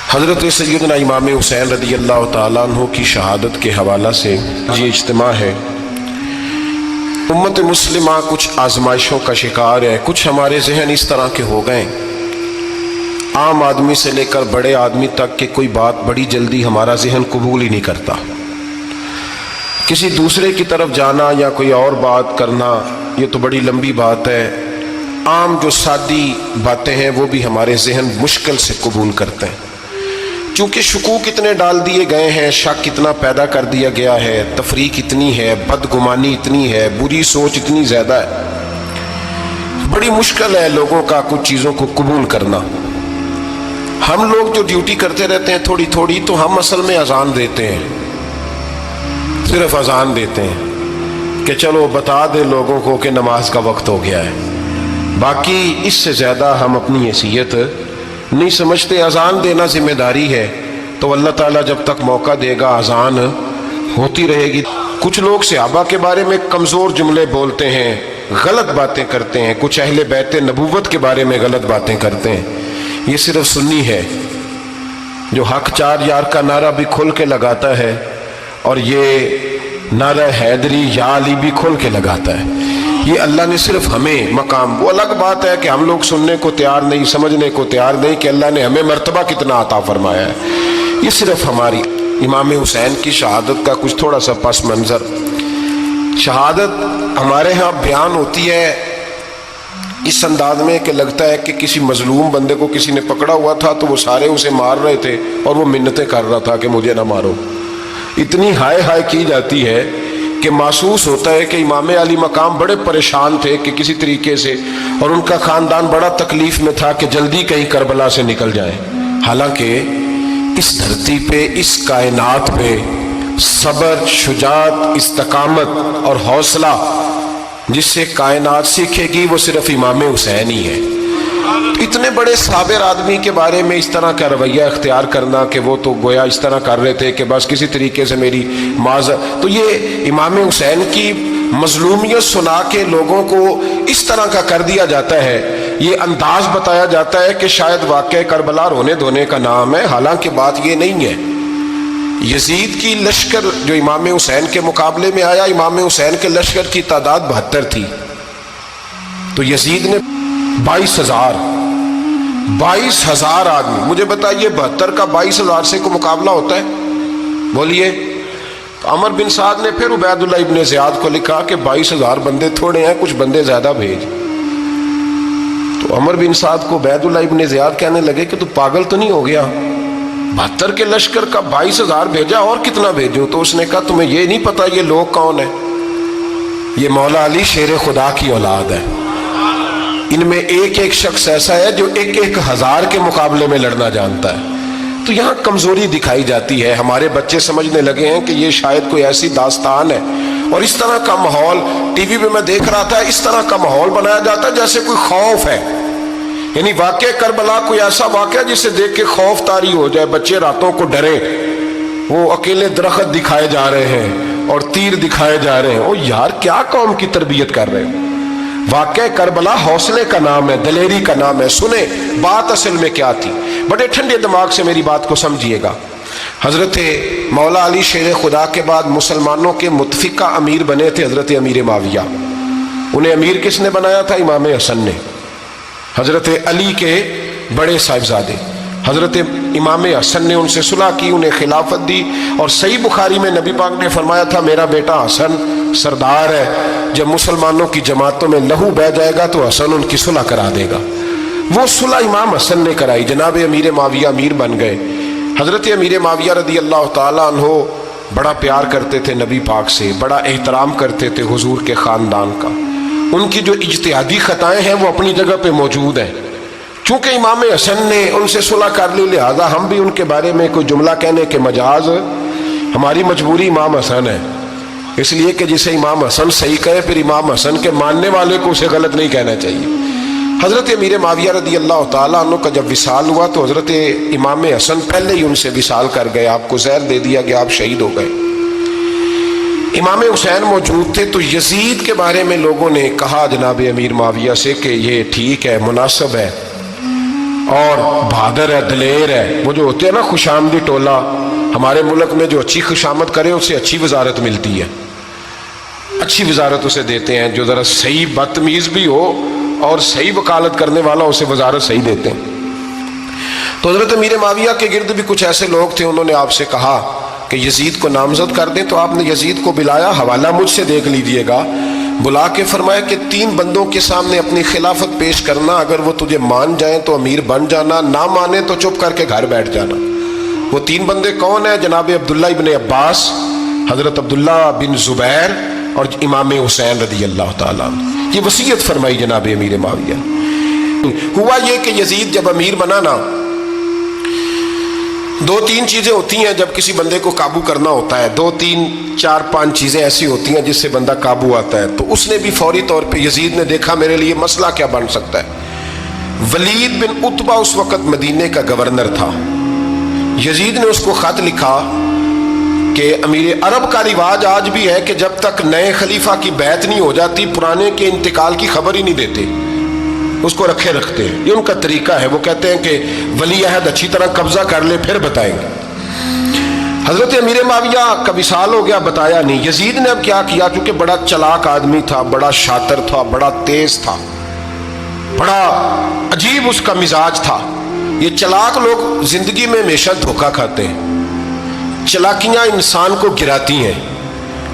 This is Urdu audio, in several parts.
حضرت سیدنا امام حسین رضی اللہ تعالیٰ عنہ کی شہادت کے حوالہ سے یہ اجتماع ہے۔ امت مسلمہ کچھ آزمائشوں کا شکار ہے۔ کچھ ہمارے ذہن اس طرح کے ہو گئے، عام آدمی سے لے کر بڑے آدمی تک کہ کوئی بات بڑی جلدی ہمارا ذہن قبول ہی نہیں کرتا۔ کسی دوسرے کی طرف جانا یا کوئی اور بات کرنا یہ تو بڑی لمبی بات ہے۔ عام جو سادی باتیں ہیں وہ بھی ہمارے ذہن مشکل سے قبول کرتے ہیں، چونکہ شکوک اتنے ڈال دیے گئے ہیں، شک اتنا پیدا کر دیا گیا ہے، تفریق اتنی ہے، بدگمانی اتنی ہے، بری سوچ اتنی زیادہ ہے، بڑی مشکل ہے لوگوں کا کچھ چیزوں کو قبول کرنا۔ ہم لوگ جو ڈیوٹی کرتے رہتے ہیں تھوڑی تھوڑی، تو ہم اصل میں اذان دیتے ہیں، صرف اذان دیتے ہیں کہ چلو بتا دے لوگوں کو کہ نماز کا وقت ہو گیا ہے، باقی اس سے زیادہ ہم اپنی حیثیت نہیں سمجھتے۔ اذان دینا ذمہ داری ہے، تو اللہ تعالیٰ جب تک موقع دے گا اذان ہوتی رہے گی۔ کچھ لوگ صحابہ کے بارے میں کمزور جملے بولتے ہیں، غلط باتیں کرتے ہیں، کچھ اہل بیت نبوت کے بارے میں غلط باتیں کرتے ہیں۔ یہ صرف سنی ہے جو حق چار یار کا نعرہ بھی کھل کے لگاتا ہے، اور یہ نعرہ حیدری یا علی بھی کھل کے لگاتا ہے۔ یہ اللہ نے صرف ہمیں مقام، وہ الگ بات ہے کہ ہم لوگ سننے کو تیار نہیں، سمجھنے کو تیار نہیں کہ اللہ نے ہمیں مرتبہ کتنا عطا فرمایا ہے۔ یہ صرف ہماری امام حسین کی شہادت کا کچھ تھوڑا سا پس منظر۔ شہادت ہمارے ہاں بیان ہوتی ہے اس انداز میں کہ لگتا ہے کہ کسی مظلوم بندے کو کسی نے پکڑا ہوا تھا تو وہ سارے اسے مار رہے تھے اور وہ منتیں کر رہا تھا کہ مجھے نہ مارو۔ اتنی ہائے ہائے کی جاتی ہے کہ محسوس ہوتا ہے کہ امام علی مقام بڑے پریشان تھے کہ کسی طریقے سے، اور ان کا خاندان بڑا تکلیف میں تھا کہ جلدی کہیں کربلا سے نکل جائیں۔ حالانکہ اس دھرتی پہ، اس کائنات پہ صبر، شجاعت، استقامت اور حوصلہ جس سے کائنات سیکھے گی وہ صرف امام حسین ہی ہے۔ اتنے بڑے صابر آدمی کے بارے میں اس طرح کا رویہ اختیار کرنا کہ وہ تو گویا اس طرح کر رہے تھے کہ بس کسی طریقے سے میری معذرت، تو یہ امام حسین کی مظلومیت سنا کے لوگوں کو اس طرح کا کر دیا جاتا ہے، یہ انداز بتایا جاتا ہے کہ شاید واقعہ کربلا رونے دھونے کا نام ہے، حالانکہ بات یہ نہیں ہے۔ یزید کی لشکر جو امام حسین کے مقابلے میں آیا، امام حسین کے لشکر کی تعداد 72 تھی، تو یزید نے 22,000 آدمی، مجھے بتائیے 72 کا 22,000 سے کو مقابلہ ہوتا ہے؟ بولیے۔ عمر بن سعد نے پھر عبید اللہ ابن زیاد کو لکھا کہ 22,000 بندے تھوڑے ہیں، کچھ بندے زیادہ بھیج۔ تو عمر بن سعد کو عبید اللہ ابن زیاد کہنے لگے کہ تو پاگل تو نہیں ہو گیا، 72 کے لشکر کا 22,000 بھیجا، اور کتنا بھیجوں؟ تو اس نے کہا تمہیں یہ نہیں پتا یہ لوگ کون ہیں؟ یہ مولا علی شیر خدا کی اولاد ہے، ان میں ایک ایک شخص ایسا ہے جو 1,000 کے مقابلے میں لڑنا جانتا ہے۔ تو یہاں کمزوری دکھائی جاتی ہے، ہمارے بچے سمجھنے لگے ہیں کہ یہ شاید کوئی ایسی داستان ہے، اور اس طرح کا ماحول ٹی وی پہ میں دیکھ رہا تھا، اس طرح کا ماحول بنایا جاتا ہے جیسے کوئی خوف ہے، یعنی واقع کربلا کوئی ایسا واقعہ جسے دیکھ کے خوف طاری ہو جائے، بچے راتوں کو ڈرے، وہ اکیلے درخت دکھائے جا رہے ہیں اور تیر دکھائے جا رہے ہیں۔ او یار کیا قوم کی تربیت کر رہے ہیں؟ واقع کربلا حوصلے کا نام ہے، دلیری کا نام ہے۔ سنیں بات اصل میں کیا تھی، بڑے ٹھنڈے دماغ سے میری بات کو سمجھیے گا۔ حضرت مولا علی شیر خدا کے بعد مسلمانوں کے متفقہ امیر بنے تھے حضرت امیر معاویہ۔ انہیں امیر کس نے بنایا تھا؟ امام حسن نے، حضرت علی کے بڑے صاحبزادے۔ حضرت امام حسن نے ان سے صلح کی، انہیں خلافت دی، اور صحیح بخاری میں نبی پاک نے فرمایا تھا میرا بیٹا حسن سردار ہے، جب مسلمانوں کی جماعتوں میں لہو بہہ جائے گا تو حسن ان کی صلح کرا دے گا۔ وہ صلح امام حسن نے کرائی، جناب امیر معاویہ امیر بن گئے۔ حضرت امیر معاویہ رضی اللہ تعالیٰ عنہ بڑا پیار کرتے تھے نبی پاک سے، بڑا احترام کرتے تھے حضور کے خاندان کا۔ ان کی جو اجتہادی خطائیں ہیں وہ اپنی جگہ پہ موجود ہیں، چونکہ امام حسن نے ان سے صلح کر لی، لہذا ہم بھی ان کے بارے میں کوئی جملہ کہنے کے مجاز، ہماری مجبوری امام حسن ہے، اس لیے کہ جسے امام حسن صحیح کہے پھر امام حسن کے ماننے والے کو اسے غلط نہیں کہنا چاہیے۔ حضرت امیر معاویہ رضی اللہ تعالیٰ عنہ کا جب وصال ہوا تو حضرت امام حسن پہلے ہی ان سے وصال کر گئے، آپ کو زہر دے دیا گیا، آپ شہید ہو گئے۔ امام حسین موجود تھے، تو یزید کے بارے میں لوگوں نے کہا جناب امیر معاویہ سے کہ یہ ٹھیک ہے، مناسب ہے، اور بہادر ہے، دلیر ہے. وہ جو ہوتے ہیں نا خوش آمدی ٹولہ، ہمارے ملک میں جو اچھی خوشامد کرے اسے اچھی وزارت ملتی ہے، اچھی وزارت اسے دیتے ہیں. جو ذرا صحیح بدتمیز بھی ہو اور صحیح وکالت کرنے والا اسے وزارت صحیح دیتے ہیں. تو حضرت امیر معاویہ کے گرد بھی کچھ ایسے لوگ تھے، انہوں نے آپ سے کہا کہ یزید کو نامزد کر دیں. تو آپ نے یزید کو بلایا، حوالہ مجھ سے دیکھ لیجئے گا. بلا کے فرمایا کہ 3 بندوں کے سامنے اپنی خلافت پیش کرنا، اگر وہ تجھے مان جائیں تو امیر بن جانا، نہ مانے تو چپ کر کے گھر بیٹھ جانا. وہ 3 بندے کون ہیں؟ جناب عبداللہ ابن عباس، حضرت عبداللہ بن زبیر اور امام حسین رضی اللہ تعالیٰ عنہ. یہ وصیت فرمائی جناب امیر معاویہ. ہوا یہ کہ یزید جب امیر بنا نا، 2-3 چیزیں ہوتی ہیں جب کسی بندے کو قابو کرنا ہوتا ہے، 2-3-4-5 چیزیں ایسی ہوتی ہیں جس سے بندہ قابو آتا ہے. تو اس نے بھی فوری طور پہ، یزید نے دیکھا میرے لیے مسئلہ کیا بن سکتا ہے. ولید بن عتبہ اس وقت مدینے کا گورنر تھا. یزید نے اس کو خط لکھا کہ امیر عرب کا رواج آج بھی ہے کہ جب تک نئے خلیفہ کی بیعت نہیں ہو جاتی پرانے کے انتقال کی خبر ہی نہیں دیتے، اس کو رکھے رکھتے ہیں. یہ ان کا طریقہ ہے. وہ کہتے ہیں کہ ولی عہد اچھی طرح قبضہ کر لے پھر بتائیں گے. حضرت امیر معاویہ کا وصال ہو گیا، بتایا نہیں. یزید نے اب کیا کیا، کیونکہ بڑا چلاک آدمی تھا، بڑا شاطر تھا، بڑا تیز تھا، بڑا عجیب اس کا مزاج تھا. یہ چلاک لوگ زندگی میں ہمیشہ دھوکہ کھاتے ہیں. چلاکیاں انسان کو گراتی ہیں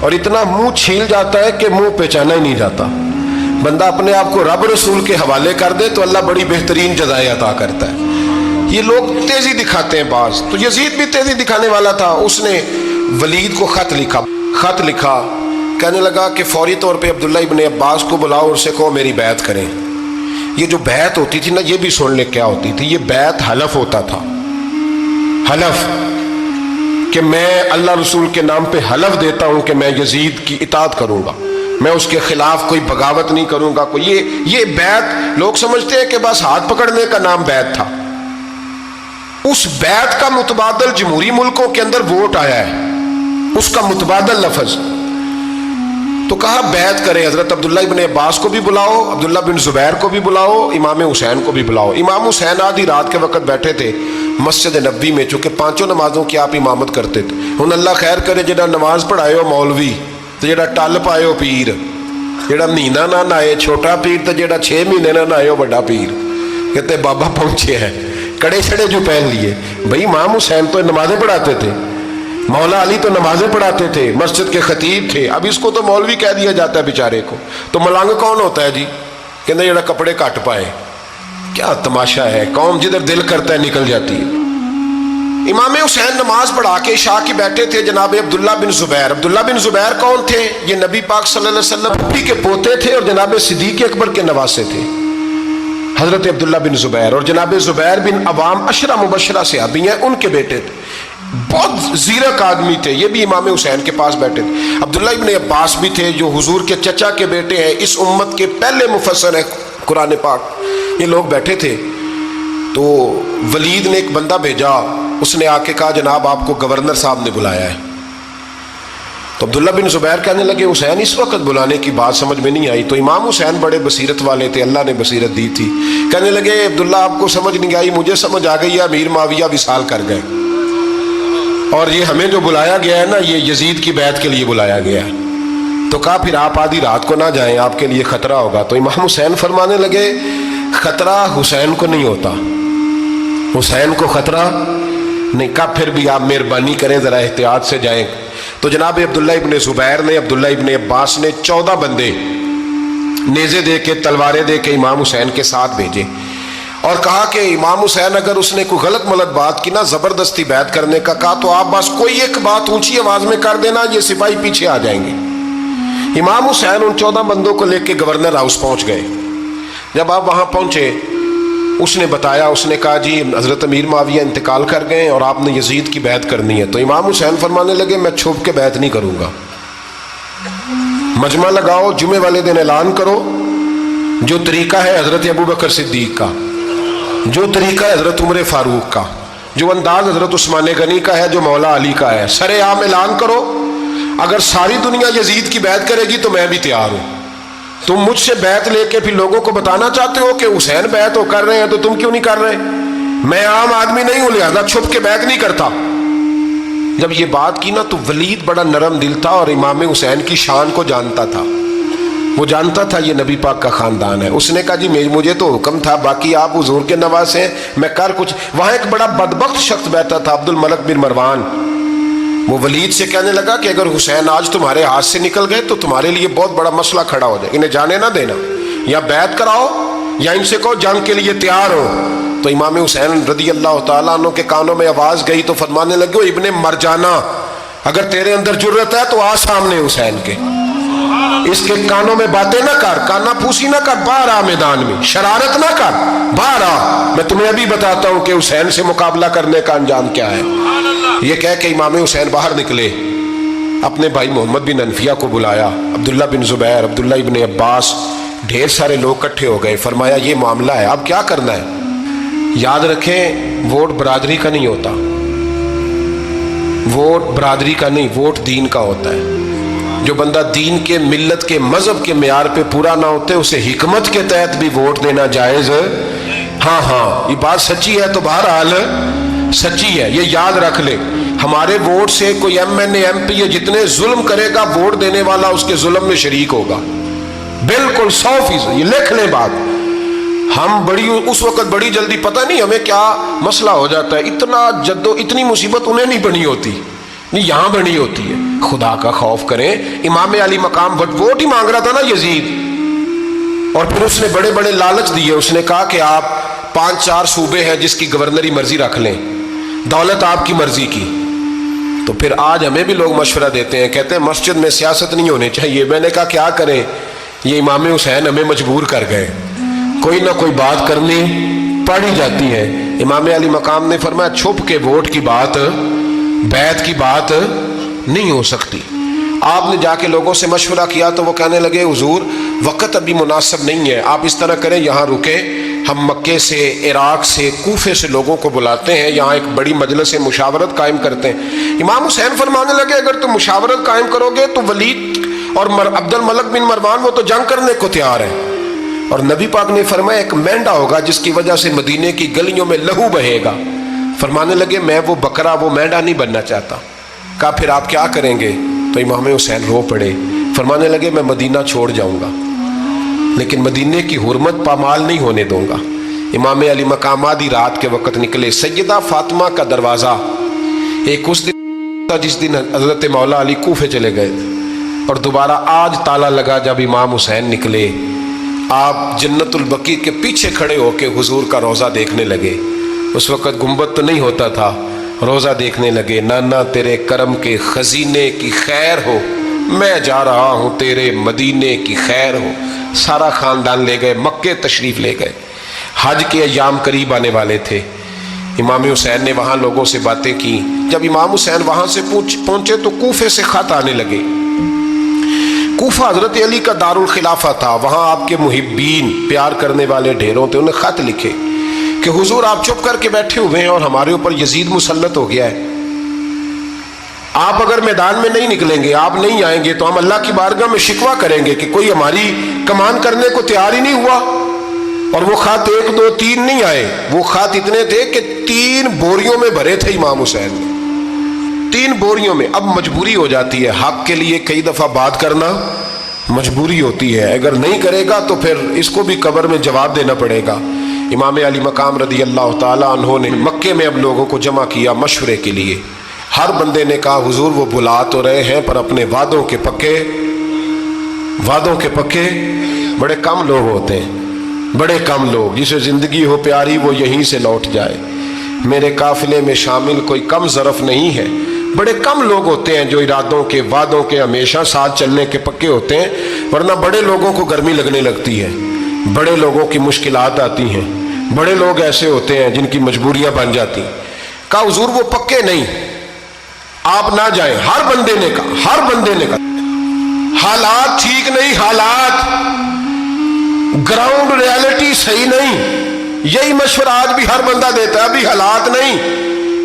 اور اتنا منہ چھیل جاتا ہے کہ منہ پہچانا ہی نہیں جاتا. بندہ اپنے آپ کو رب رسول کے حوالے کر دے تو اللہ بڑی بہترین جزائیں عطا کرتا ہے. یہ لوگ تیزی دکھاتے ہیں بعض. تو یزید بھی تیزی دکھانے والا تھا. اس نے ولید کو خط لکھا کہنے لگا کہ فوری طور پہ عبداللہ ابن عباس کو بلاؤ اور اسے کہو میری بیعت کریں. یہ جو بیعت ہوتی تھی نا، یہ بھی سن لے کیا ہوتی تھی. یہ بیعت حلف ہوتا تھا. حلف کہ میں اللہ رسول کے نام پہ حلف دیتا ہوں کہ میں یزید کی اطاعت کروں گا، میں اس کے خلاف کوئی بغاوت نہیں کروں گا. کوئی یہ بیعت لوگ سمجھتے ہیں کہ بس ہاتھ پکڑنے کا نام بیعت تھا. اس بیعت کا متبادل جمہوری ملکوں کے اندر ووٹ آیا ہے، اس کا متبادل لفظ. تو کہا بیعت کرے. حضرت عبداللہ ابن عباس کو بھی بلاؤ، عبداللہ بن زبیر کو بھی بلاؤ، امام حسین کو بھی بلاؤ. امام حسین آدھی رات کے وقت بیٹھے تھے مسجد نبوی میں، چونکہ 5 نمازوں کی آپ امامت کرتے تھے. ہن اللہ خیر کرے جڑا نماز پڑھائے ہو مولوی تو جڑا ٹل پائے ہو پیر، جڑا مہینہ نہ نہائے چھوٹا پیر، تو جڑا 6 مہینے نہ نہائے ہو بڑا پیر. کہتے بابا پہنچے ہیں، کڑے چھڑے جو پہن لیے. بھائی امام حسین تو نمازیں پڑھاتے تھے، مولا علی تو نمازیں پڑھاتے تھے، مسجد کے خطیب تھے. اب اس کو تو مولوی کہہ دیا جاتا ہے بیچارے کو. تو ملنگ کون ہوتا ہے جی؟ کہتے جڑا کپڑے کٹ پائے. کیا تماشا ہے، قوم جدھر دل کرتا ہے نکل جاتی ہے. امام حسین نماز پڑھا کے عشاء کی بیٹھے تھے جناب عبداللہ بن زبیر. عبداللہ بن زبیر کون تھے؟ یہ نبی پاک صلی اللہ علیہ وسلم کے پوتے تھے اور جناب صدیق اکبر کے نواسے تھے. حضرت عبداللہ بن زبیر اور جناب زبیر بن عوام عشرہ مبشرہ صحابی ہیں، ان کے بیٹے تھے. بہت زیرک آدمی تھے. یہ بھی امام حسین کے پاس بیٹھے تھے. عبداللہ ابن عباس بھی تھے جو حضور کے چچا کے بیٹے ہیں، اس امت کے پہلے مفسر ہیں قرآن پاک. یہ لوگ بیٹھے تھے. تو ولید نے ایک بندہ بھیجا، اس نے آ کے کہا جناب آپ کو گورنر صاحب نے بلایا ہے. تو عبداللہ بن زبیر کہنے لگے حسین اس وقت بلانے کی بات سمجھ میں نہیں آئی. تو امام حسین بڑے بصیرت والے تھے، اللہ نے بصیرت دی تھی. کہنے لگے عبداللہ آپ کو سمجھ نہیں آئی، مجھے سمجھ آ گئی ہے، امیر معاویہ وصال کر گئے اور یہ ہمیں جو بلایا گیا ہے نا، یہ یزید کی بیعت کے لیے بلایا گیا ہے. تو کہا پھر آپ آدھی رات کو نہ جائیں، آپ کے لیے خطرہ ہوگا. تو امام حسین فرمانے لگے خطرہ حسین کو نہیں ہوتا، حسین کو خطرہ نہیں. کہا پھر بھی آپ مہربانی کریں ذرا احتیاط سے جائیں. تو جناب عبداللہ ابن زبیر نے، عبداللہ ابن عباس نے 14 بندے نیزے دے کے، تلواریں دے کے امام حسین کے ساتھ بھیجے اور کہا کہ امام حسین اگر اس نے کوئی غلط ملت بات کی نا، زبردستی بیعت کرنے کا کہا، تو آپ بس کوئی ایک بات اونچی آواز میں کر دینا، یہ سپاہی پیچھے آ جائیں گے. امام حسین ان 14 بندوں کو لے کے گورنر ہاؤس پہنچ گئے. جب آپ وہاں پہنچے اس نے بتایا، اس نے کہا جی حضرت امیر معاویہ انتقال کر گئے اور آپ نے یزید کی بیعت کرنی ہے. تو امام حسین فرمانے لگے میں چھپ کے بیعت نہیں کروں گا. مجمع لگاؤ، جمعے والے دن اعلان کرو. جو طریقہ ہے حضرت ابوبکر صدیق کا، جو طریقہ ہے حضرت عمر فاروق کا، جو انداز حضرت عثمان غنی کا ہے، جو مولا علی کا ہے، سر عام اعلان کرو. اگر ساری دنیا یزید کی بیعت کرے گی تو میں بھی تیار ہوں. تم مجھ سے بیعت لے کے پھر لوگوں کو بتانا چاہتے ہو کہ حسین بیعت ہو کر رہے ہیں تو تم کیوں نہیں کر رہے؟ میں عام آدمی نہیں ہوں لہذا چھپ کے بیعت نہیں کرتا۔ جب یہ بات کی نا تو ولید بڑا نرم دل تھا اور امام حسین کی شان کو جانتا تھا، وہ جانتا تھا یہ نبی پاک کا خاندان ہے۔ اس نے کہا جی مجھے تو حکم تھا، باقی آپ حضور کے نواز ہیں، میں کر کچھ۔ وہاں ایک بڑا بدبخت شخص بیٹھا تھا، عبد الملک بن مروان، وہ ولید سے کہنے لگا کہ اگر حسین آج تمہارے ہاتھ سے نکل گئے تو تمہارے لیے بہت بڑا مسئلہ کھڑا ہو جائے، انہیں جانے نہ دینا، یا بیعت کراؤ یا ان سے کہو جنگ کے لیے تیار ہو۔ تو امام حسین رضی اللہ تعالیٰ عنہ کے کانوں میں آواز گئی تو فرمانے لگے ابن مرجانہ، اگر تیرے اندر جرت ہے تو آ سامنے حسین کے، اس کے کانوں میں باتیں نہ کر، کانا پھوسی نہ کر، باہر آ میدان میں، شرارت نہ کر، باہر آ، میں تمہیں ابھی بتاتا ہوں کہ حسین سے مقابلہ کرنے کا انجام کیا ہے۔ یہ کہہ کہ امام حسین باہر نکلے، اپنے بھائی محمد بن انفیہ کو بلایا، عبداللہ بن زبیر، عبداللہ ابن عباس، ڈھیر سارے لوگ اکٹھے ہو گئے۔ فرمایا یہ معاملہ ہے، اب کیا کرنا ہے؟ یاد رکھیں ووٹ برادری کا نہیں ہوتا، ووٹ برادری کا نہیں، ووٹ دین کا ہوتا ہے۔ جو بندہ دین کے، ملت کے، مذہب کے معیار پہ پورا نہ ہوتے اسے حکمت کے تحت بھی ووٹ دینا جائز۔ ہاں یہ بات سچی ہے تو بہرحال سچی ہے، یہ یاد رکھ لے۔ ہمارے ووٹ سے کوئی ایم این اے، ایم پی اے جتنے ظلم کرے گا، ووٹ دینے والا اس کے ظلم میں شریک ہوگا، بالکل 100%، یہ لکھ لیں بات۔ ہم اس وقت بڑی جلدی، پتہ نہیں ہمیں کیا مسئلہ ہو جاتا ہے، اتنی مصیبت انہیں نہیں بنی ہوتی، نہیں یہاں بنی ہوتی ہے۔ خدا کا خوف کریں، امام علی مقام ووٹ ہی مانگ رہا تھا نا یزید، اور پھر اس نے بڑے بڑے لالچ دیے، اس نے کہا کہ آپ 5-4 صوبے ہیں جس کی گورنری مرضی رکھ لیں، دولت آپ کی مرضی کی۔ تو پھر آج ہمیں بھی لوگ مشورہ دیتے ہیں، کہتے ہیں مسجد میں سیاست نہیں ہونی چاہیے۔ میں نے کہا کیا کریں، یہ امام حسین ہمیں مجبور کر گئے، کوئی نہ کوئی بات کرنی پڑ ہی جاتی ہے۔ امام علی مقام نے فرمایا چھپ کے ووٹ کی بات، بیعت کی بات نہیں ہو سکتی۔ آپ نے جا کے لوگوں سے مشورہ کیا تو وہ کہنے لگے حضور وقت ابھی مناسب نہیں ہے، آپ اس طرح کریں یہاں رکے، ہم مکے سے، عراق سے، کوفے سے لوگوں کو بلاتے ہیں، یہاں ایک بڑی مجلس مشاورت قائم کرتے ہیں۔ امام حسین فرمانے لگے اگر تم مشاورت قائم کرو گے تو ولید اور عبد الملک بن مروان وہ تو جنگ کرنے کو تیار ہیں، اور نبی پاک نے فرمایا ایک مینڈا ہوگا جس کی وجہ سے مدینے کی گلیوں میں لہو بہے گا۔ فرمانے لگے میں وہ بکرا، وہ مینڈا نہیں بننا چاہتا۔ کہا پھر آپ کیا کریں گے؟ تو امام حسین رو پڑے، فرمانے لگے میں مدینہ چھوڑ جاؤں گا لیکن مدینے کی حرمت پامال نہیں ہونے دوں گا۔ امام علی مقام آدھی رات کے وقت نکلے، سیدہ فاطمہ کا دروازہ ایک اس دن تھا جس دن حضرت مولا علی کوفے چلے گئے تھے، اور دوبارہ آج تالا لگا جب امام حسین نکلے۔ آپ جنت البقیع کے پیچھے کھڑے ہو کے حضور کا روضہ دیکھنے لگے، اس وقت گنبد تو نہیں ہوتا تھا، روضہ دیکھنے لگے۔ نانا تیرے کرم کے خزینے کی خیر ہو، میں جا رہا ہوں تیرے مدینے کی خیر ہو۔ سارا خاندان لے گئے، مکے تشریف لے گئے، حج کے ایام قریب آنے والے تھے۔ امام حسین نے وہاں لوگوں سے باتیں کی۔ جب امام حسین وہاں سے پہنچے تو کوفے سے خط آنے لگے۔ کوفہ حضرت علی کا دارالخلافہ تھا، وہاں آپ کے محبین، پیار کرنے والے ڈھیروں تھے، انہیں خط لکھے کہ حضور آپ چپ کر کے بیٹھے ہوئے ہیں اور ہمارے اوپر یزید مسلط ہو گیا ہے، آپ اگر میدان میں نہیں نکلیں گے، آپ نہیں آئیں گے تو ہم اللہ کی بارگاہ میں شکوہ کریں گے کہ کوئی ہماری کمان کرنے کو تیار ہی نہیں ہوا۔ اور وہ خط 1 2 3 نہیں آئے، وہ خط اتنے تھے کہ 3 بوریوں میں بھرے تھے امام حسین نے، 3 بوریوں میں۔ اب مجبوری ہو جاتی ہے، حق کے لیے کئی دفعہ بات کرنا مجبوری ہوتی ہے، اگر نہیں کرے گا تو پھر اس کو بھی قبر میں جواب دینا پڑے گا۔ امام علی مقام رضی اللہ تعالیٰ عنہ نے مکے میں اب لوگوں کو جمع کیا مشورے کے لیے۔ ہر بندے نے کہا حضور وہ بلا تو رہے ہیں پر اپنے وعدوں کے پکے بڑے کم لوگ ہوتے ہیں، بڑے کم لوگ، جسے زندگی ہو پیاری وہ یہیں سے لوٹ جائے۔ میرے قافلے میں شامل کوئی کم ظرف نہیں ہے، بڑے کم لوگ ہوتے ہیں جو ارادوں کے، وعدوں کے ہمیشہ ساتھ چلنے کے پکے ہوتے ہیں، ورنہ بڑے لوگوں کو گرمی لگنے لگتی ہے، بڑے لوگوں کی مشکلات آتی ہیں، بڑے لوگ ایسے ہوتے ہیں جن کی مجبوریاں بن جاتی ہیں۔ کہا حضور وہ پکے نہیں، آپ نہ جائیں۔ ہر بندے نے کہا حالات ٹھیک نہیں، حالات گراؤنڈ ریالٹی صحیح نہیں، یہی مشورہ آج بھی ہر بندہ دیتا ہے، ابھی حالات نہیں،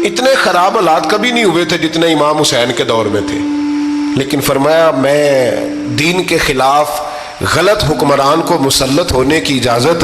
اتنے خراب حالات کبھی نہیں ہوئے تھے جتنے امام حسین کے دور میں تھے۔ لیکن فرمایا میں دین کے خلاف غلط حکمران کو مسلط ہونے کی اجازت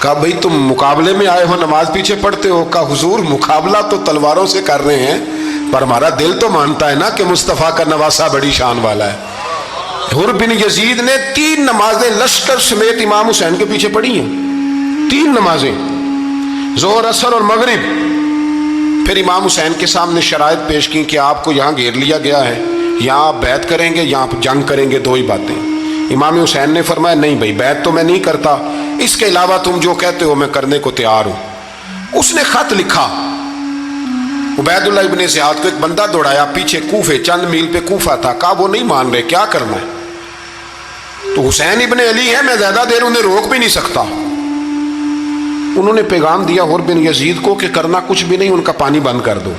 کہا بھئی تم مقابلے میں آئے ہو نماز پیچھے پڑھتے ہو؟ کہا حضور مقابلہ تو تلواروں سے کر رہے ہیں پر ہمارا دل تو مانتا ہے نا کہ مصطفیٰ کا نواسہ بڑی شان والا ہے۔ حر بن یزید نے 3 نمازیں لشکر سمیت امام حسین کے پیچھے پڑھی ہیں، 3 نمازیں، ظہر اثر اور مغرب۔ پھر امام حسین کے سامنے شرائط پیش کی کہ آپ کو یہاں گھیر لیا گیا ہے، یہاں آپ بیعت کریں گے، یہاں آپ جنگ کریں گے، 2 ہی باتیں۔ امام حسین نے فرمایا نہیں بھائی بیعت تو میں نہیں کرتا، اس کے علاوہ تم جو کہتے ہو میں کرنے کو تیار ہوں۔ اس نے خط لکھا، عبید اللہ ابن زیاد کو ایک بندہ دوڑایا پیچھے کوفے، چند میل پہ کوفہ تھا، کہا وہ نہیں مان رہے، کیا کرنا ہے؟ تو حسین ابن علی ہے، میں زیادہ دیر انہیں روک بھی نہیں سکتا۔ انہوں نے پیغام دیا حر بن یزید کو کہ کرنا کچھ بھی نہیں، ان کا پانی بند کر دو،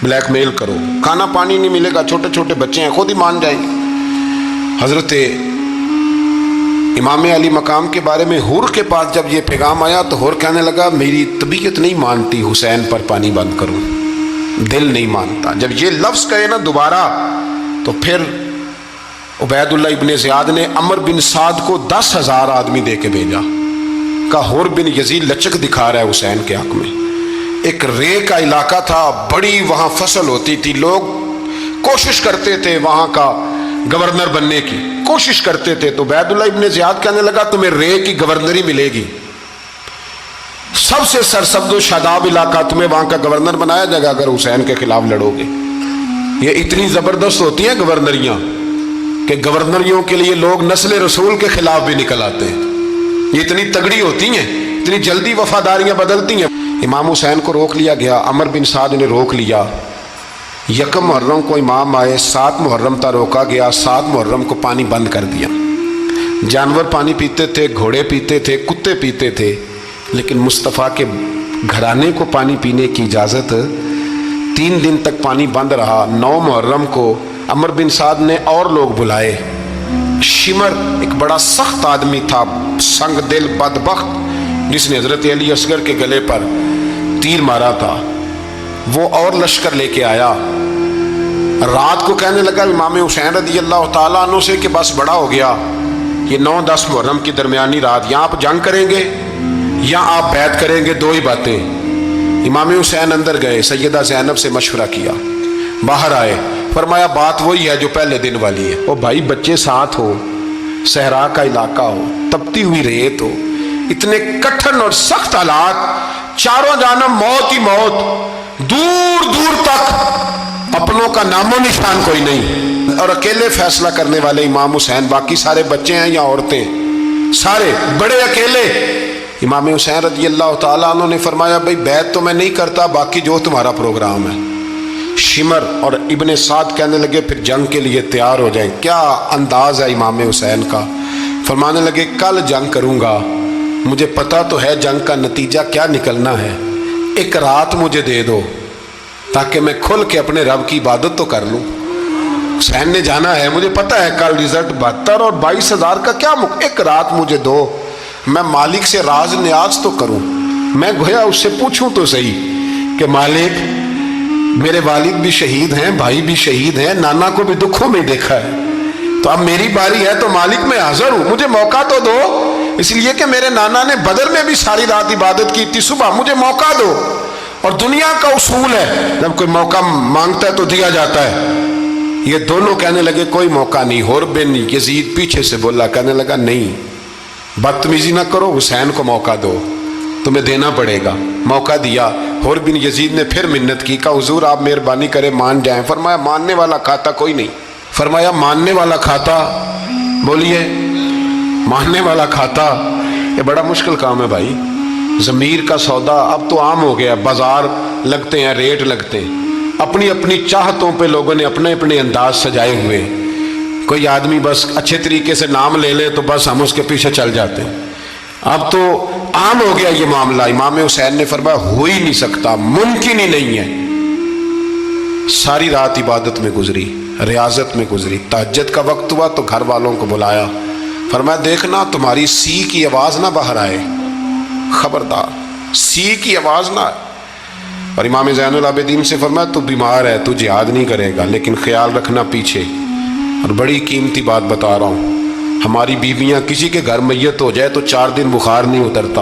بلیک میل کرو، کھانا پانی نہیں ملے گا، چھوٹے چھوٹے بچے ہیں، خود ہی مان جائیں گے۔ حضرت امام علی مقام کے بارے میں حر کے پاس جب یہ پیغام آیا تو حر کہنے لگا میری طبیعت نہیں مانتی حسین پر پانی بند کروں، دل نہیں مانتا۔ جب یہ لفظ کہے نا دوبارہ تو پھر عبید اللہ ابن زیاد نے عمر بن سعد کو 10,000 آدمی دے کے بھیجا، کہا حر بن یزید لچک دکھا رہا ہے حسین کے حق میں۔ ایک رے کا علاقہ تھا، بڑی وہاں فصل ہوتی تھی، لوگ کوشش کرتے تھے وہاں کا گورنر بننے کی، کوشش کرتے تھے۔ تو عبید اللہ ابن زیاد کہنے لگا تمہیں رے کی گورنری ملے گی، سب سے سرسبز و شاداب علاقہ، تمہیں وہاں کا گورنر بنایا جائے گا اگر حسین کے خلاف لڑو گے۔ یہ اتنی زبردست ہوتی ہیں گورنریاں کہ گورنریوں کے لیے لوگ نسل رسول کے خلاف بھی نکل آتے ہیں، یہ اتنی تگڑی ہوتی ہیں، اتنی جلدی وفاداریاں بدلتی ہیں۔ امام حسین کو روک لیا گیا، عمر بن سعد نے روک لیا۔ 1 محرم کو امام آئے، 7 محرم تا روکا گیا، 7 محرم کو پانی بند کر دیا۔ جانور پانی پیتے تھے، گھوڑے پیتے تھے، کتے پیتے تھے، لیکن مصطفیٰ کے گھرانے کو پانی پینے کی اجازت 3 دن تک پانی بند رہا۔ 9 محرم کو عمر بن سعد نے اور لوگ بلائے۔ شمر ایک بڑا سخت آدمی تھا، سنگ دل بدبخت، جس نے حضرت علی اصغر کے گلے پر تیر مارا تھا، وہ اور لشکر لے کے آیا۔ رات کو کہنے لگا امام حسین رضی اللہ تعالیٰ عنہ سے کہ بس بڑا ہو گیا، یہ 9-10 محرم کی درمیانی رات، یہاں آپ جنگ کریں گے یا آپ بیعت کریں گے، 2 ہی باتیں۔ امام حسین اندر گئے، سیدہ زینب سے مشورہ کیا، باہر آئے، فرمایا بات وہی ہے جو پہلے دن والی ہے۔ او بھائی بچے ساتھ ہو، صحرا کا علاقہ ہو، تپتی ہوئی ریت ہو، اتنے کٹھن اور سخت حالات، چاروں جانب موت ہی موت، دور دور تک اپنوں کا نام و نشان کوئی نہیں، اور اکیلے فیصلہ کرنے والے امام حسین، باقی سارے بچے ہیں یا عورتیں، سارے بڑے اکیلے۔ امام حسین رضی اللہ تعالیٰ عنہ نے فرمایا بھائی بیعت تو میں نہیں کرتا، باقی جو تمہارا پروگرام ہے۔ شمر اور ابن سعد کہنے لگے پھر جنگ کے لیے تیار ہو جائیں۔ کیا انداز ہے امام حسین کا، فرمانے لگے کل جنگ کروں گا، مجھے پتا تو ہے جنگ کا نتیجہ کیا نکلنا ہے، 1 رات مجھے دے دو تاکہ میں کھل کے اپنے رب کی عبادت تو کر لوں۔ حسین نے جانا ہے، مجھے پتا ہے کل رزلٹ 72 اور 22,000 کا کیا 1 رات مجھے دو، میں مالک سے راز نیاز تو کروں، میں گویا اس سے پوچھوں تو صحیح کہ مالک میرے والد بھی شہید ہیں، بھائی بھی شہید ہیں، نانا کو بھی دکھوں میں دیکھا ہے، تو اب میری باری ہے تو مالک میں حاضر ہوں، مجھے موقع تو دو، اس لیے کہ میرے نانا نے بدر میں بھی ساری رات عبادت کی تھی، صبح مجھے موقع دو۔ اور دنیا کا اصول ہے جب کوئی موقع مانگتا ہے تو دیا جاتا ہے۔ یہ دونوں کہنے لگے کوئی موقع نہیں۔ حر بن یزید پیچھے سے بولا، کہنے لگا نہیں بدتمیزی نہ کرو، حسین کو موقع دو، تمہیں دینا پڑے گا۔ موقع دیا۔ حر بن یزید نے پھر منت کی، کہا حضور آپ مہربانی کریں مان جائیں۔ فرمایا ماننے والا کھاتا کوئی نہیں۔ فرمایا ماننے والا کھاتا، بولیے ماننے والا کھاتا، یہ بڑا مشکل کام ہے بھائی۔ ضمیر کا سودا اب تو عام ہو گیا، بازار لگتے ہیں، ریٹ لگتے ہیں، اپنی اپنی چاہتوں پہ لوگوں نے اپنے اپنے انداز سجائے ہوئے۔ کوئی آدمی بس اچھے طریقے سے نام لے لے تو بس ہم اس کے پیچھے چل جاتے ہیں۔ اب تو عام ہو گیا یہ معاملہ۔ امام حسین نے فرمایا ہو ہی نہیں سکتا، ممکن ہی نہیں ہے۔ ساری رات عبادت میں گزری، ریاضت میں گزری۔ تہجد کا وقت ہوا تو گھر والوں کو بلایا، فرمایا دیکھنا تمہاری سی کی آواز نہ باہر آئے، خبردار سی کی آواز نہ آئے۔ اور امام زین العابدین سے فرمایا تو بیمار ہے، تو جہاد نہیں کرے گا، لیکن خیال رکھنا پیچھے۔ اور بڑی قیمتی بات بتا رہا ہوں، ہماری بیویاں کسی کے گھر میت ہو جائے تو 4 دن بخار نہیں اترتا،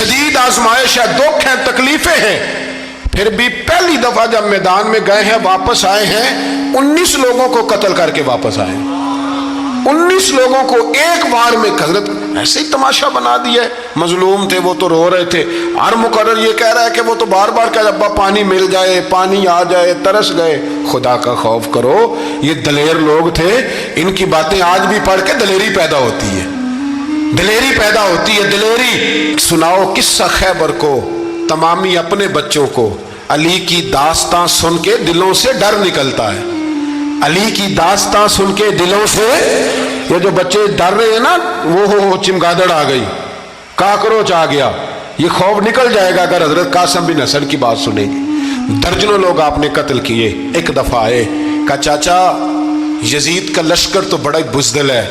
شدید آزمائش ہے، دکھ ہیں، تکلیفیں ہیں، پھر بھی پہلی دفعہ جب میدان میں گئے ہیں، واپس آئے ہیں، 19 لوگوں کو قتل کر کے واپس آئے ہیں، 19 لوگوں کو ایک بار میں حضرت ایسے ہی تماشا بنا دیا ہے۔ مظلوم تھے وہ تو رو رہے تھے، ہر مقرر یہ کہہ رہا ہے کہ وہ تو بار بار کہ ابا پانی مل جائے، پانی آ جائے، ترس گئے۔ خدا کا خوف کرو، یہ دلیر لوگ تھے، ان کی باتیں آج بھی پڑھ کے دلیری پیدا ہوتی ہے، دلیری پیدا ہوتی ہے، دلیری۔ سناؤ قصہ خیبر کو، تمامی اپنے بچوں کو علی کی داستان سن کے دلوں سے ڈر نکلتا ہے، علی کی داستان سن کے دلوں سے یہ جو بچے ڈر رہے ہیں نا، وہ ہو چمگادڑ آ گئی، کاکروچ آ گیا، یہ خوف نکل جائے گا اگر حضرت قاسم بن حسن کی بات سنیں گے۔ درجنوں لوگ آپ نے قتل کیے۔ ایک دفعہ آئے، کہا چاچا یزید کا لشکر تو بڑا ہی بزدل ہے،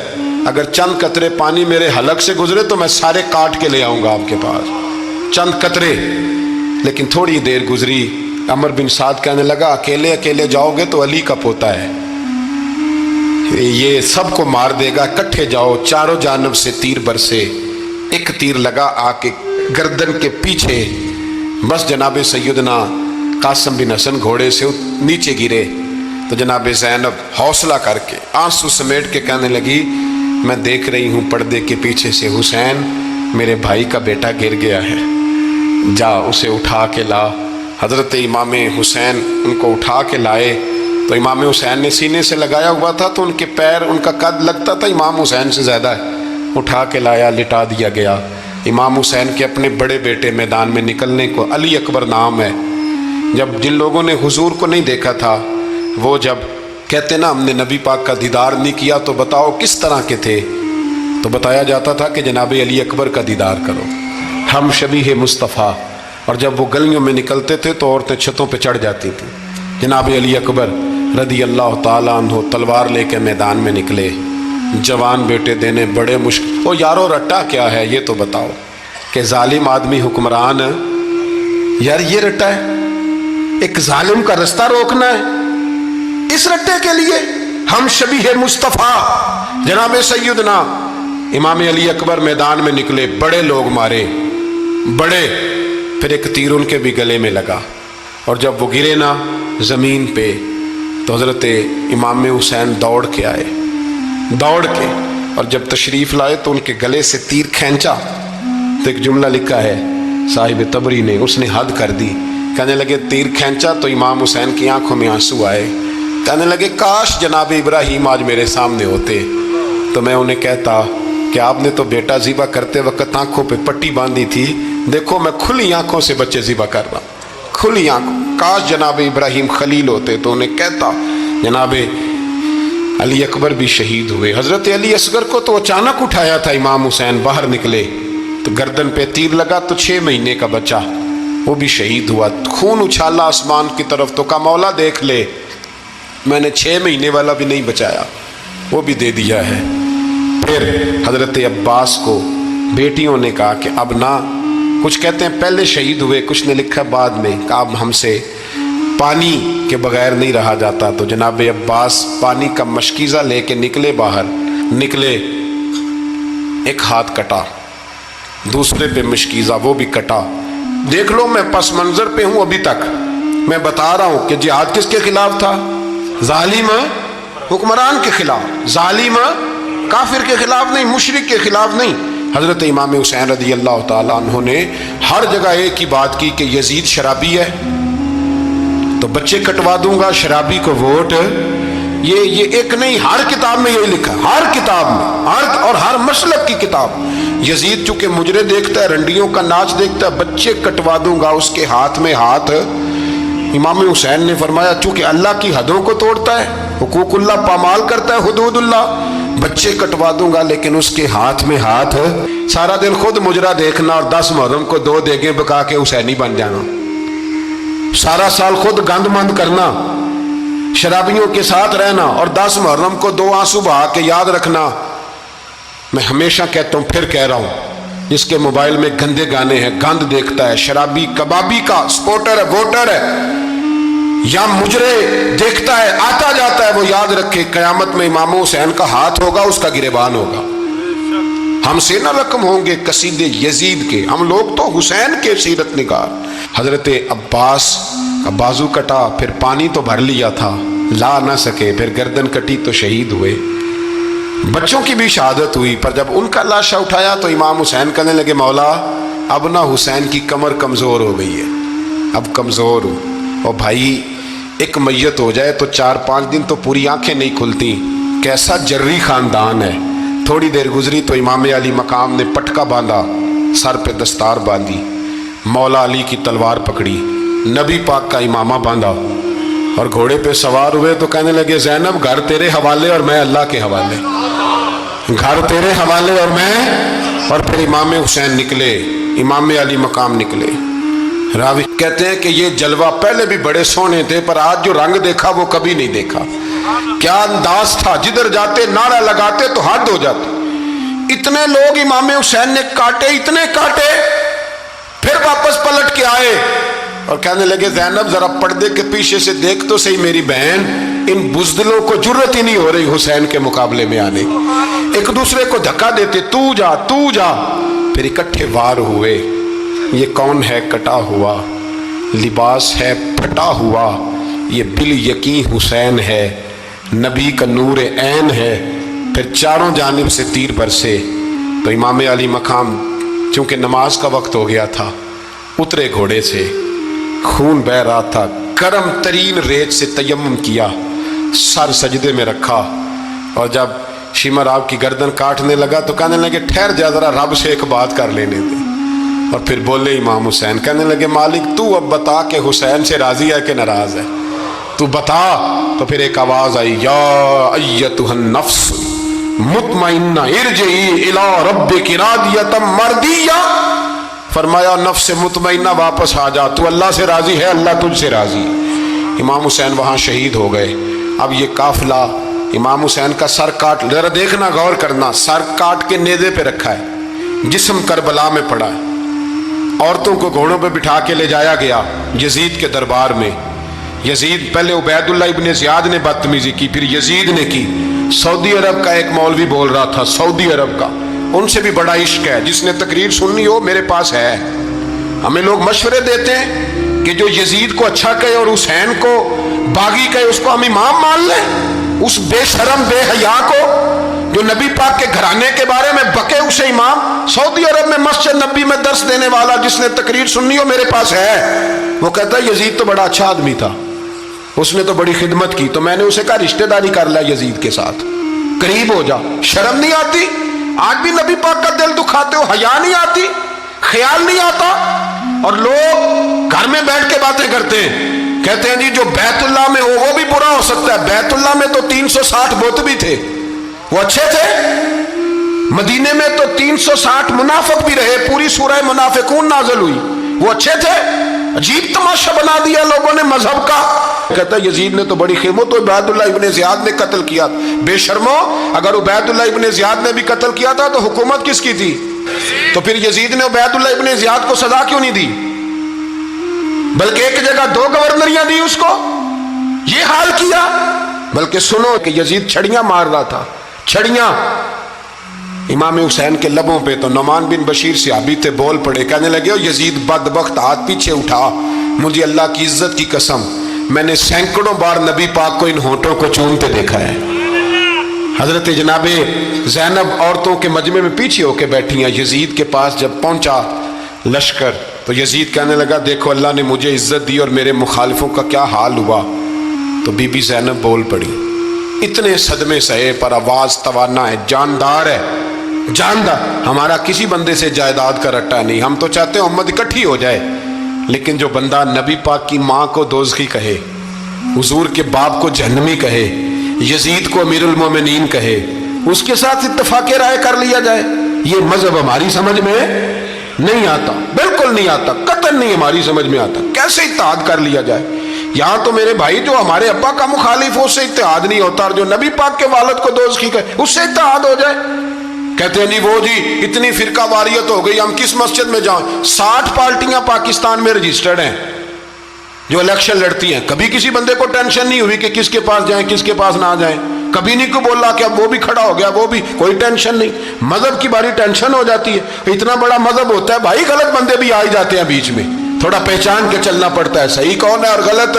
اگر چند قطرے پانی میرے حلق سے گزرے تو میں سارے کاٹ کے لے آؤں گا آپ کے پاس، چند قطرے۔ لیکن تھوڑی دیر گزری، عمر بن سعد کہنے لگا اکیلے اکیلے جاؤ گے تو علی کا پوتا ہے، یہ سب کو مار دے گا، کٹھے جاؤ۔ چاروں جانب سے تیر برسے، ایک تیر لگا آ کے گردن کے پیچھے، بس جناب سیدنا قاسم بن حسن گھوڑے سے نیچے گرے تو جناب زینب حوصلہ کر کے آنسو سمیٹ کے کہنے لگی میں دیکھ رہی ہوں پردے کے پیچھے سے حسین میرے بھائی کا بیٹا گر گیا ہے، جا اسے اٹھا کے لا۔ حضرت امام حسین ان کو اٹھا کے لائے تو امام حسین نے سینے سے لگایا ہوا تھا تو ان کے پیر، ان کا قد لگتا تھا امام حسین سے زیادہ ہے، اٹھا کے لایا، لٹا دیا گیا۔ امام حسین کے اپنے بڑے بیٹے میدان میں نکلنے کو، علی اکبر نام ہے، جب جن لوگوں نے حضور کو نہیں دیکھا تھا وہ جب کہتے نا ہم نے نبی پاک کا دیدار نہیں کیا تو بتاؤ کس طرح کے تھے، تو بتایا جاتا تھا کہ جناب علی اکبر کا دیدار کرو، ہم شبیہ مصطفیٰ۔ اور جب وہ گلیوں میں نکلتے تھے تو عورتیں چھتوں پہ چڑھ جاتی تھیں۔ جناب علی اکبر رضی اللہ تعالیٰ عنہ تلوار لے کے میدان میں نکلے، جوان بیٹے دینے بڑے مشکل۔ او یارو رٹا کیا ہے یہ تو بتاؤ، کہ ظالم آدمی حکمران، یار یہ رٹا ہے، ایک ظالم کا رستہ روکنا ہے، اس رٹے کے لیے ہم شبیہ مصطفیٰ۔ جناب سیدنا امام علی اکبر میدان میں نکلے، بڑے لوگ مارے، بڑے، پھر ایک تیر ان کے بھی گلے میں لگا، اور جب وہ گرے نا زمین پہ تو حضرت امام حسین دوڑ کے آئے، دوڑ کے، اور جب تشریف لائے تو ان کے گلے سے تیر کھینچا تو ایک جملہ لکھا ہے صاحب تبری نے، اس نے حد کر دی، کہنے لگے تیر کھینچا تو امام حسین کی آنکھوں میں آنسو آئے، کہنے لگے کاش جناب ابراہیم آج میرے سامنے ہوتے تو میں انہیں کہتا کہ آپ نے تو بیٹا ذبح کرتے وقت آنکھوں پہ پٹی باندھی تھی، دیکھو میں کھلی آنکھوں سے بچے ذبح کر رہا ہوں، کھلی آنکھوں، کاش جناب ابراہیم خلیل ہوتے تو انہیں کہتا۔ جناب علی اکبر بھی شہید ہوئے۔ حضرت علی اصغر کو تو اچانک اٹھایا تھا امام حسین، باہر نکلے تو گردن پہ تیر لگا تو 6 مہینے کا بچہ وہ بھی شہید ہوا، خون اچھالا آسمان کی طرف تو کہا مولا دیکھ لے میں نے 6 مہینے والا بھی نہیں بچایا، وہ بھی دے دیا ہے۔ پھر حضرت عباس کو بیٹیوں نے کہا کہ اب نہ، کچھ کہتے ہیں پہلے شہید ہوئے، کچھ نے لکھا بعد میں، کہ اب ہم سے پانی کے بغیر نہیں رہا جاتا، تو جناب عباس پانی کا مشکیزہ لے کے نکلے، باہر نکلے، ایک ہاتھ کٹا، دوسرے پہ مشکیزہ وہ بھی کٹا۔ دیکھ لو میں پس منظر پہ ہوں ابھی تک، میں بتا رہا ہوں کہ جہاد کس کے خلاف تھا؟ ظالم حکمران کے خلاف، ظالم کافر کے خلاف نہیں، مشرک کے خلاف نہیں۔ حضرت امام حسین رضی اللہ تعالیٰ عنہ نے ہر جگہ ایک ہی بات کی کہ یزید شرابی ہے تو بچے کٹوا دوں گا، شرابی کو ووٹ، یہ ایک نہیں، ہر کتاب میں یہی لکھا، ہر کتاب میں، اور ہر مسلک کی کتاب۔ یزید چونکہ مجرے دیکھتا ہے، رنڈیوں کا ناچ دیکھتا ہے، بچے کٹوا دوں گا، اس کے ہاتھ میں ہاتھ۔ امام حسین نے فرمایا چونکہ اللہ کی حدوں کو توڑتا ہے، حقوق اللہ پامال کرتا ہے، حدود اللہ، بچے کٹوا دوں گا لیکن اس کے ہاتھ میں ہاتھ۔ سارا دن خود مجرا دیکھنا اور 10 محرم کو 2 دیگیں پکا کے حسینی بن جانا، سارا سال خود گند مند کرنا، شرابیوں کے ساتھ رہنا، اور 10 محرم کو 2 آنسو بہا کے یاد رکھنا۔ میں ہمیشہ کہتا ہوں، پھر کہہ رہا ہوں، جس کے موبائل میں گندے گانے ہیں، گند دیکھتا ہے، شرابی کبابی کا سپورٹر ہے، ووٹر ہے، یا مجرے دیکھتا ہے، آتا جاتا ہے، وہ یاد رکھے قیامت میں امام حسین کا ہاتھ ہوگا، اس کا گریبان ہوگا، ہم سے نہ رقم ہوں گے قصیدے یزید کے، ہم لوگ تو حسین کے سیرت نگار۔ حضرت عباس کا بازو کٹا، پھر پانی تو بھر لیا تھا، لا نہ سکے، پھر گردن کٹی تو شہید ہوئے۔ بچوں کی بھی شہادت ہوئی، پر جب ان کا لاشا اٹھایا تو امام حسین کہنے لگے مولا اب نہ حسین کی کمر کمزور ہو گئی ہے، اب کمزور ہو۔ اور بھائی ایک میت ہو جائے تو 4-5 دن تو پوری آنکھیں نہیں کھلتی، کیسا جری خاندان ہے۔ تھوڑی دیر گزری تو امام علی مقام نے پٹکا باندھا، سر پہ دستار باندھی، مولا علی کی تلوار پکڑی، نبی پاک کا امامہ باندھا اور گھوڑے پہ سوار ہوئے تو کہنے لگے زینب گھر تیرے حوالے اور میں اللہ کے حوالے، گھر تیرے حوالے اور میں۔ اور پھر امام حسین نکلے، امام علی مقام نکلے۔ راوی کہتے ہیں کہ یہ جلوہ پہلے بھی بڑے سونے تھے، پر آج جو رنگ دیکھا وہ کبھی نہیں دیکھا۔ کیا انداز تھا، جدھر جاتے نعرہ لگاتے تو حد ہو جاتے۔ اتنے لوگ امام حسین نے کاٹے، اتنے کاٹے، پھر واپس پلٹ کے آئے اور کہنے لگے زینب ذرا پردے کے پیچھے سے دیکھ تو صحیح میری بہن، ان بزدلوں کو جرت ہی نہیں ہو رہی حسین کے مقابلے میں آنے، ایک دوسرے کو دھکا دیتے، تو جا تو جا۔ پھر اکٹھے وار ہوئے۔ یہ کون ہے کٹا ہوا، لباس ہے پھٹا ہوا، یہ بال یقین حسین ہے، نبی کا نور عین ہے۔ پھر چاروں جانب سے تیر برسے تو امام علی مقام چونکہ نماز کا وقت ہو گیا تھا، اترے گھوڑے سے، خون بہ رہا تھا، گرم ترین ریت سے تیمم کیا، سر سجدے میں رکھا، اور جب شمر آپ کی گردن کاٹنے لگا تو کہنے لگے ٹھہر جا ذرا رب سے ایک بات کر لینے دے۔ اور پھر بولے امام حسین، کہنے لگے مالک تو اب بتا کہ حسین سے راضی ہے کہ ناراض ہے، تو بتا۔ تو پھر ایک آواز آئی، یا ایتھا النفس مطمئنہ ارجعی الی ربک راضیۃ مرضیہ، فرمایا نفس مطمئنہ واپس آ جا، تو اللہ سے راضی ہے، اللہ تجھ سے راضی۔ امام حسین وہاں شہید ہو گئے۔ اب یہ قافلہ امام حسین کا سر کاٹ، ذرا دیکھنا غور کرنا، سر کاٹ کے نیزے پہ رکھا ہے، جسم کربلا میں پڑا ہے، عورتوں کو گھوڑوں پہ بٹھا کے لے جایا گیا یزید کے دربار میں۔ یزید پہلے عبید اللہ ابن زیاد نے بدتمیزی کی، پھر یزید نے کی۔ سعودی عرب کا ایک مولوی بول رہا تھا، سعودی عرب کا، ان سے بھی بڑا عشق ہے، جس نے تقریر سننی ہو میرے پاس ہے۔ ہمیں لوگ مشورے دیتے ہیں کہ جو یزید کو اچھا کہے اور حسین کو باغی کہے اس کو ہم امام مان لیں، اس بے شرم بے حیا کو جو نبی پاک کے گھرانے کے بارے میں بکے اسے امام۔ سعودی عرب میں مسجد نبی میں درس دینے والا جس نے تقریر سننی ہو میرے پاس ہے، وہ کہتا ہے یزید تو بڑا اچھا آدمی تھا، اس نے تو بڑی خدمت کی، تو میں نے اسے کہا رشتہ داری کر لیا یزید کے ساتھ، قریب ہو جا۔ شرم نہیں آتی؟ آج بھی نبی پاک کا دل دکھاتے ہو، حیا نہیں آتی، خیال نہیں آتا؟ اور لوگ گھر میں بیٹھ کے باتیں کرتے ہیں، کہتے ہیں جی جو بیت اللہ میں ہو وہ بھی برا ہو سکتا ہے۔ بیت اللہ میں تو 360 بت بھی تھے، وہ اچھے تھے۔ مدینے میں تو 360 منافق بھی رہے، پوری سورہ منافقون نازل ہوئی، وہ اچھے تھے۔ عجیب تماشا بنا دیا لوگوں نے مذہب کا۔ کہتا ہے یزید نے تو بڑی خدمت، تو عبید اللہ ابن زیاد نے قتل کیا۔ بے شرمو، اگر عبید اللہ ابن زیاد نے بھی قتل کیا تھا تو حکومت کس کی تھی؟ تو پھر یزید نے عبید اللہ ابن زیاد کو سزا کیوں نہیں دی، بلکہ ایک جگہ 2 گورنریاں دی اس کو؟ یہ حال کیا۔ بلکہ سنو کہ یزید چھڑیاں مار رہا تھا، چھڑیاں امام حسین کے لبوں پہ، تو نعمان بن بشیر صحابی تھے، بول پڑے، کہنے لگے یزید بدبخت ہاتھ پیچھے اٹھا، مجھے اللہ کی عزت کی قسم میں نے سینکڑوں بار نبی پاک کو ان ہونٹوں کو چومتے دیکھا ہے۔ حضرت جناب زینب عورتوں کے مجمع میں پیچھے ہو کے بیٹھی ہیں۔ یزید کے پاس جب پہنچا لشکر تو یزید کہنے لگا دیکھو اللہ نے مجھے عزت دی اور میرے مخالفوں کا کیا حال ہوا۔ تو بی بی زینب بول پڑی، اتنے صدمے سہے پر آواز توانا ہے، جاندار ہے، جاندار۔ ہمارا کسی بندے سے جائیداد کا رٹا نہیں، ہم تو چاہتے ہیں امت اکٹھی ہو جائے، لیکن جو بندہ نبی پاک کی ماں کو دوزخی کہے، حضور کے باپ کو جہنمی کہے، یزید کو امیر المومنین کہے، اس کے ساتھ اتفاق رائے کر لیا جائے، یہ مذہب ہماری سمجھ میں نہیں آتا، بالکل نہیں آتا، قطعاً نہیں ہماری سمجھ میں آتا۔ کیسے اتحاد کر لیا جائے؟ یہاں تو میرے بھائی جو ہمارے ابا کا مخالف ہو اس سے اتحاد نہیں ہوتا، اور جو نبی پاک کے والد کو دوزخی کہے اس سے اتحاد ہو جائے۔ کہتے ہیں نہیں وہ جی اتنی فرقہ واریت ہو گئی، ہم کس مسجد میں جائیں؟ 60 پارٹیاں پاکستان میں رجسٹرڈ ہیں جو الیکشن لڑتی ہیں، کبھی کسی بندے کو ٹینشن نہیں ہوئی کہ کس کے پاس جائیں کس کے پاس نہ جائیں۔ کبھی نہیں کوئی بولا کہ اب وہ بھی کھڑا ہو گیا, وہ بھی, کوئی ٹینشن نہیں. مذہب کی باری ٹینشن ہو جاتی ہے, اتنا بڑا مذہب ہوتا ہے بھائی, غلط بندے بھی آ ہی جاتے ہیں بیچ میں, تھوڑا پہچان کے چلنا پڑتا ہے صحیح کون ہے اور غلط.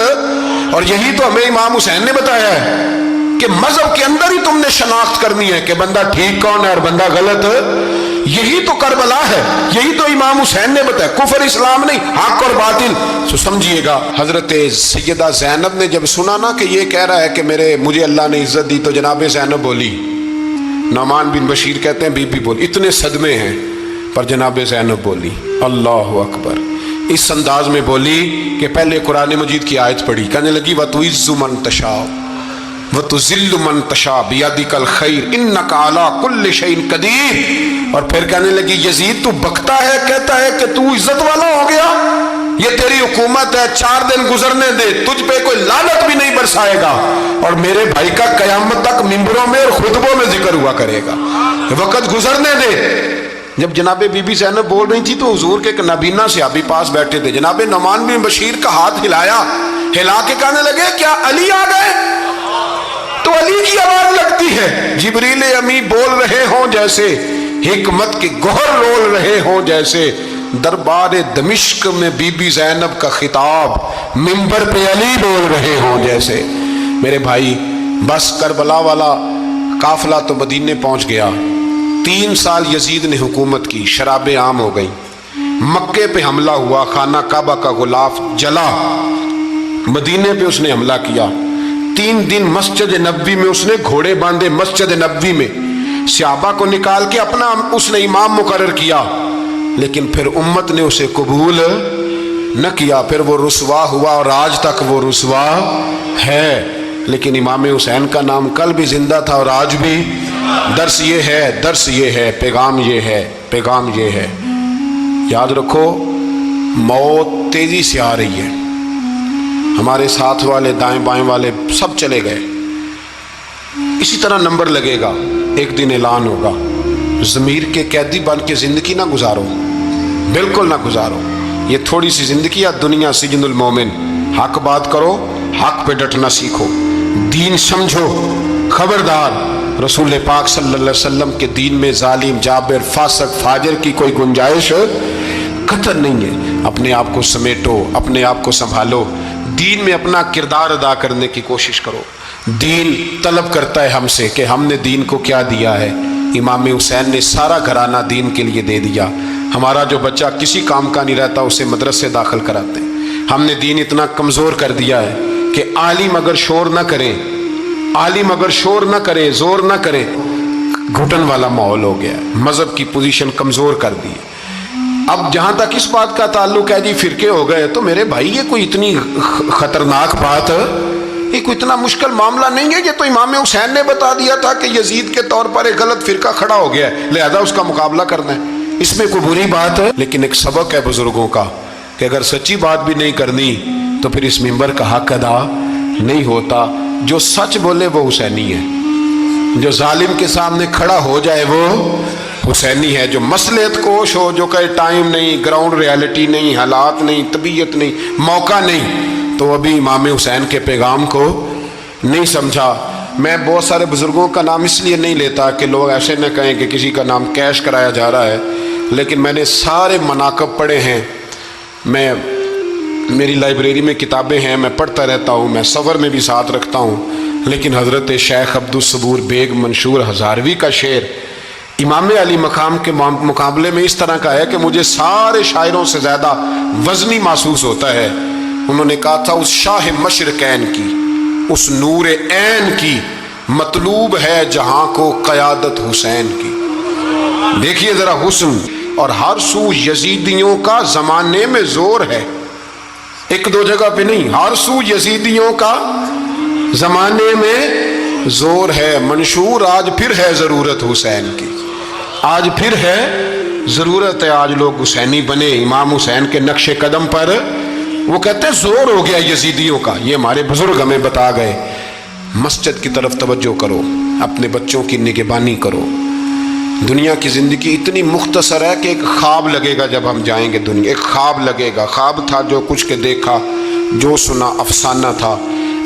اور یہی تو ہمیں امام حسین نے بتایا ہے کہ مذہب کے اندر ہی تم نے شناخت کرنی ہے کہ بندہ ٹھیک کون ہے اور بندہ غلط. یہی تو کربلا ہے, یہی تو امام حسین نے بتایا, کفر اسلام نہیں, حق اور باطل. تو سمجھیے گا, حضرت سیدہ زینب نے جب سنا نا کہ یہ کہہ رہا ہے کہ مجھے اللہ نے عزت دی, تو جناب زینب بولی, نعمان بن بشیر کہتے ہیں بی بی بولی, اتنے صدمے ہیں پر جناب زینب بولی اللہ اکبر, اس انداز میں بولی کہ پہلے قرآن مجید کی آیت پڑھی, کہنے لگی وَتُعِزُّ مَن تَشَاءُ وَتُذِلُّ مَن تَشَاءُ بِيَدِكَ الْخَيْرُ إِنَّكَ عَلَىٰ كُلِّ شَيْءٍ قَدِيرٌ. اور پھر کہنے لگی یزید تو بکتا ہے, کہتا ہے کہ تو عزت والا ہو گیا, یہ تیری حکومت ہے, 4 دن گزرنے دے, تجھ پہ کوئی لعنت بھی نہیں برسائے گا, اور میرے بھائی کا قیامت تک ممبروں میں اور خطبوں میں ذکر ہوا کرے گا, وقت گزرنے دے. جب جناب بی بی زینب بول رہی تھی تو حضور کے ایک نابینا صحابی پاس بیٹھے تھے, جناب نعمان بن بشیر کا ہاتھ ہلایا, ہلا کے کہنے لگے کیا علی آ گئے؟ تو علی کی آواز لگتی ہے, جبریل امی بول رہے ہوں جیسے, حکمت کے گوہر رول رہے ہوں جیسے, دربار دمشق میں بی بی زینب کا خطاب منبر پہ علی بول رہے ہوں جیسے. میرے بھائی بس کربلا والا قافلہ تو مدینے پہنچ گیا, 3 سال یزید نے حکومت کی, شرابیں عام ہو گئیں, مکے پہ حملہ ہوا, خانہ کعبہ کا غلاف جلا, مدینے پہ اس نے حملہ کیا, 3 دن مسجد نبوی میں اس نے گھوڑے باندھے, مسجد نبوی میں صحابہ کو نکال کے اپنا اس نے امام مقرر کیا, لیکن پھر امت نے اسے قبول نہ کیا, پھر وہ رسوا ہوا اور آج تک وہ رسوا ہے. لیکن امام حسین کا نام کل بھی زندہ تھا اور آج بھی. درس یہ ہے, درس یہ ہے, پیغام یہ ہے, پیغام یہ ہے, یاد رکھو موت تیزی سے آ رہی ہے. ہمارے ساتھ والے دائیں بائیں والے سب چلے گئے, اسی طرح نمبر لگے گا, ایک دن اعلان ہوگا. ضمیر کے قیدی بن کے زندگی نہ گزارو, بالکل نہ گزارو. یہ تھوڑی سی زندگی ہے, دنیا سجن المومن. حق بات کرو, حق پہ ڈٹنا سیکھو, دین سمجھو. خبردار, رسول پاک صلی اللہ علیہ وسلم کے دین میں ظالم, جابر, فاسق, فاجر کی کوئی گنجائش قطر نہیں ہے. اپنے آپ کو سمیٹو, اپنے آپ کو سنبھالو, دین میں اپنا کردار ادا کرنے کی کوشش کرو. دین طلب کرتا ہے ہم سے کہ ہم نے دین کو کیا دیا ہے. امام حسین نے سارا گھرانہ دین کے لیے دے دیا. ہمارا جو بچہ کسی کام کا نہیں رہتا اسے مدرسے داخل کراتے ہیں. ہم نے دین اتنا کمزور کر دیا ہے کہ عالم اگر شور نہ کریں, عالم اگر شور نہ کرے, زور نہ کرے, گھٹن والا ماحول ہو گیا. مذہب کی پوزیشن کمزور کر دی. اب جہاں تک اس بات کا تعلق ہے جی فرقے ہو گئے, تو میرے بھائی یہ کوئی اتنی خطرناک بات, یہ کوئی اتنا مشکل معاملہ نہیں ہے. یہ تو امام حسین نے بتا دیا تھا کہ یزید کے طور پر ایک غلط فرقہ کھڑا ہو گیا ہے, لہذا اس کا مقابلہ کرنا ہے. اس میں کوئی بری بات ہے, لیکن ایک سبق ہے بزرگوں کا کہ اگر سچی بات بھی نہیں کرنی تو پھر اس منبر کا حق ادا نہیں ہوتا. جو سچ بولے وہ حسینی ہے, جو ظالم کے سامنے کھڑا ہو جائے وہ حسینی ہے. جو مصلحت کوش ہو, جو کہے ٹائم نہیں, گراؤنڈ ریالٹی نہیں, حالات نہیں, طبیعت نہیں, موقع نہیں, تو ابھی امام حسین کے پیغام کو نہیں سمجھا. میں بہت سارے بزرگوں کا نام اس لیے نہیں لیتا کہ لوگ ایسے نہ کہیں کہ کسی کا نام کیش کرایا جا رہا ہے, لیکن میں نے سارے مناقب پڑھے ہیں. میری لائبریری میں کتابیں ہیں, میں پڑھتا رہتا ہوں, میں سفر میں بھی ساتھ رکھتا ہوں. لیکن حضرت شیخ عبدالصبور بیگ منشور ہزاروی کا شعر امام علی مقام کے مقابلے میں اس طرح کا ہے کہ مجھے سارے شاعروں سے زیادہ وزنی محسوس ہوتا ہے. انہوں نے کہا تھا اس شاہ مشرقین کی, اس نور عین کی, مطلوب ہے جہاں کو قیادت حسین کی. دیکھیے ذرا حسن, اور ہر سو یزیدیوں کا زمانے میں زور ہے, ایک دو جگہ پہ نہیں, ہر سو یزیدیوں کا زمانے میں زور ہے. منشور آج پھر ہے ضرورت حسین کی, آج پھر ہے ضرورت ہے, آج لوگ حسینی بنے, امام حسین کے نقش قدم پر. وہ کہتے ہیں زور ہو گیا یزیدیوں کا, یہ ہمارے بزرگ ہمیں بتا گئے. مسجد کی طرف توجہ کرو, اپنے بچوں کی نگہبانی کرو. دنیا کی زندگی اتنی مختصر ہے کہ ایک خواب لگے گا جب ہم جائیں گے دنیا, ایک خواب لگے گا. خواب تھا جو کچھ کے دیکھا, جو سنا افسانہ تھا.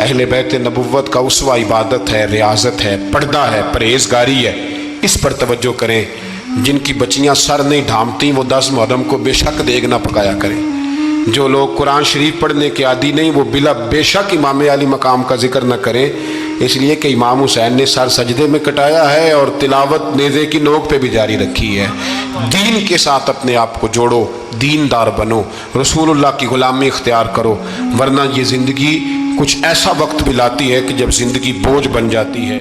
اہل بیت نبوت کا اسوہ عبادت ہے، ریاضت ہے، پردہ ہے، پرہیزگاری ہے، اس پر توجہ کریں۔ جن کی بچیاں سر نہیں ڈھانپتی وہ 10 محرم کو بے شک دیگ نہ پکایا کریں۔ جو لوگ قرآن شریف پڑھنے کے عادی نہیں وہ بے شک امام علی مقام کا ذکر نہ کریں، اس لیے کہ امام حسین نے سر سجدے میں کٹایا ہے اور تلاوت نیزے کی نوک پہ بھی جاری رکھی ہے۔ دین کے ساتھ اپنے آپ کو جوڑو، دیندار بنو، رسول اللہ کی غلامی اختیار کرو، ورنہ یہ زندگی کچھ ایسا وقت بھی لاتی ہے کہ جب زندگی بوجھ بن جاتی ہے۔